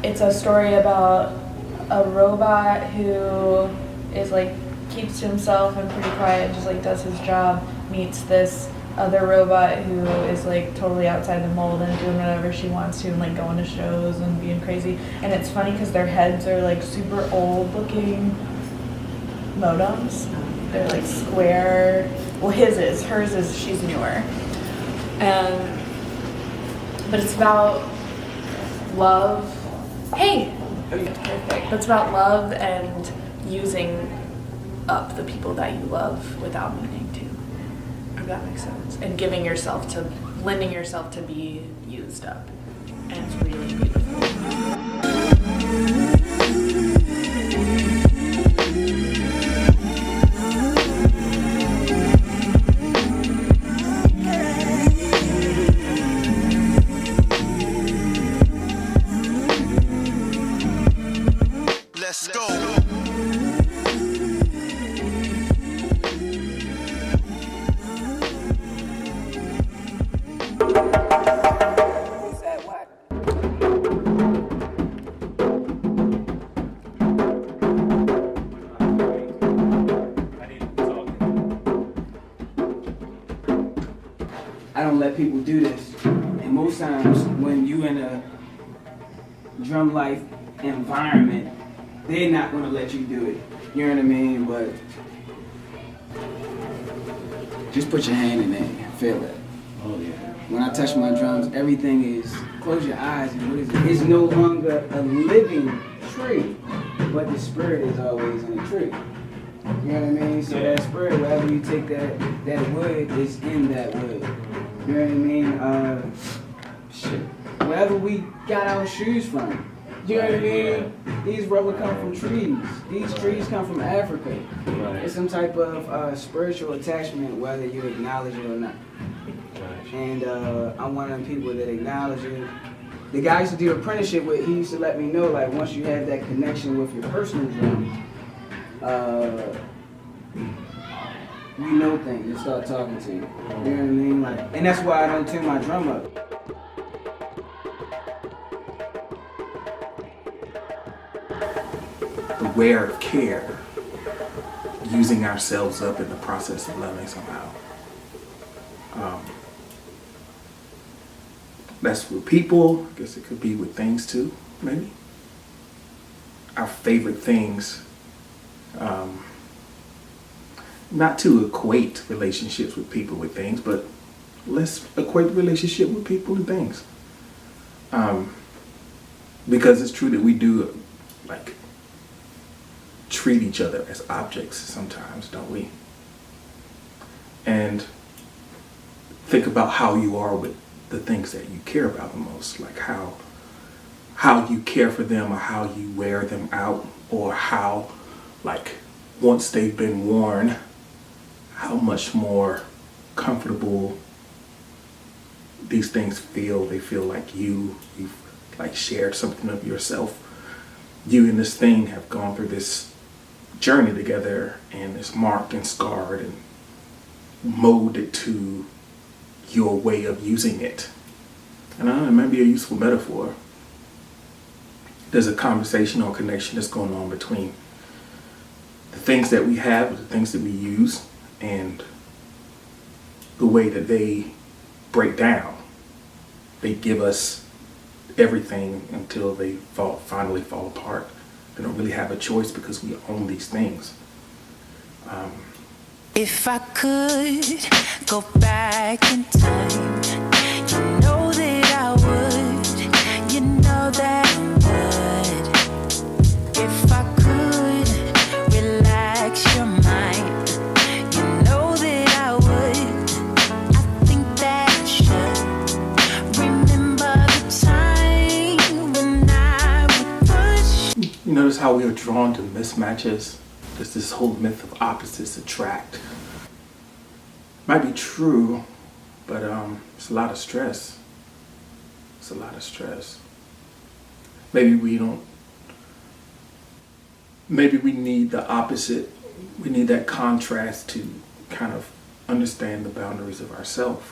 it's a story about a robot who is like keeps to himself and pretty quiet, just like does his job, meets this other robot who is like totally outside the mold and doing whatever she wants to and like going to shows and being crazy. And it's funny because their heads are like super old looking modems. They're like square. Well, hers is, she's newer. But it's about love. Hey! Perfect. But it's about love and using up the people that you love without meaning to. If that makes sense. And lending yourself to be used up. And it's really beautiful. Let's go. I don't let people do this. And most times when you in a drum life environment, they're not gonna let you do it. You know what I mean? But just put your hand in there and feel it. Oh yeah. When I touch my drums, everything is, close your eyes and what is it? It's no longer a living tree, but the spirit is always in the tree. You know what I mean? So that spirit, wherever you take that wood, is in that wood. You know what I mean? Shit. Wherever we got our shoes from. You know what I mean? These rubber come from trees. These trees come from Africa. Right. It's some type of spiritual attachment, whether you acknowledge it or not. Right. And I'm one of them people that acknowledge it. The guy I used to do apprenticeship with, he used to let me know, like, once you have that connection with your personal drum, you know things and start talking to you. You know what I mean? Like, and that's why I don't tune my drum up. Aware of care, using ourselves up in the process of loving somehow. That's with people. I guess it could be with things too, maybe. Our favorite things. Not to equate relationships with people with things, but let's equate relationship with people and things. Because it's true that we do like treat each other as objects sometimes, don't we? And think about how you are with the things that you care about the most, like how you care for them, or how you wear them out, or how, like, once they've been worn, how much more comfortable these things feel. They feel like you've like shared something of yourself. You and this thing have gone through this journey together, and it's marked and scarred and molded to your way of using it. And it might be a useful metaphor. There's a conversation or connection that's going on between the things that we have, the things that we use, and the way that they break down. They give us everything until they finally fall apart. They don't really have a choice because we own these things. If I could go back in time, you know that I would, you know that I would. If I could relax your mind, you know that I would. I think that I should remember the time when I would push. You notice how we are drawn to mismatches? There's this whole myth of opposites attract. Might be true, but it's a lot of stress. It's a lot of stress. Maybe we need the opposite. We need that contrast to kind of understand the boundaries of ourselves.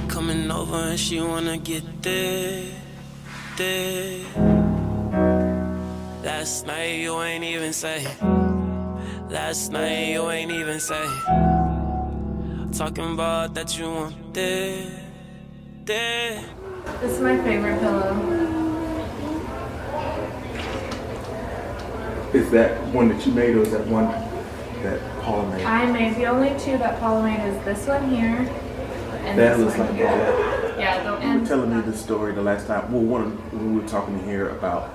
Coming over and she wanna get there. did. Last night you ain't even say. Last night you ain't even say. Talking about that you want it. This is my favorite pillow. Is that one that you made, or is that one that Paula made? I made the only two that Paula made is this one here and That this looks one like here. Paula. Yeah, You were telling me the story the last time. Well, when we were talking here about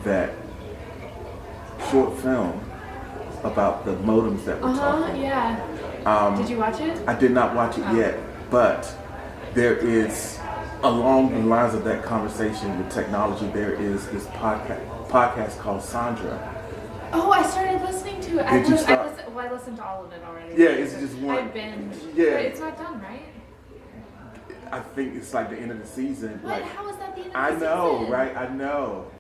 that short film about the modems that were talking. Yeah. Did you watch it? I did not watch it yet, but there is, along the lines of that conversation with technology, there is this podcast called Sandra. Oh, I started listening to it. I listened to all of it already. Yeah, it's just one. I binged. Yeah. But it's not done, right? I think it's like the end of the season. What? Like, How is that the end of the I know, season? right? I know.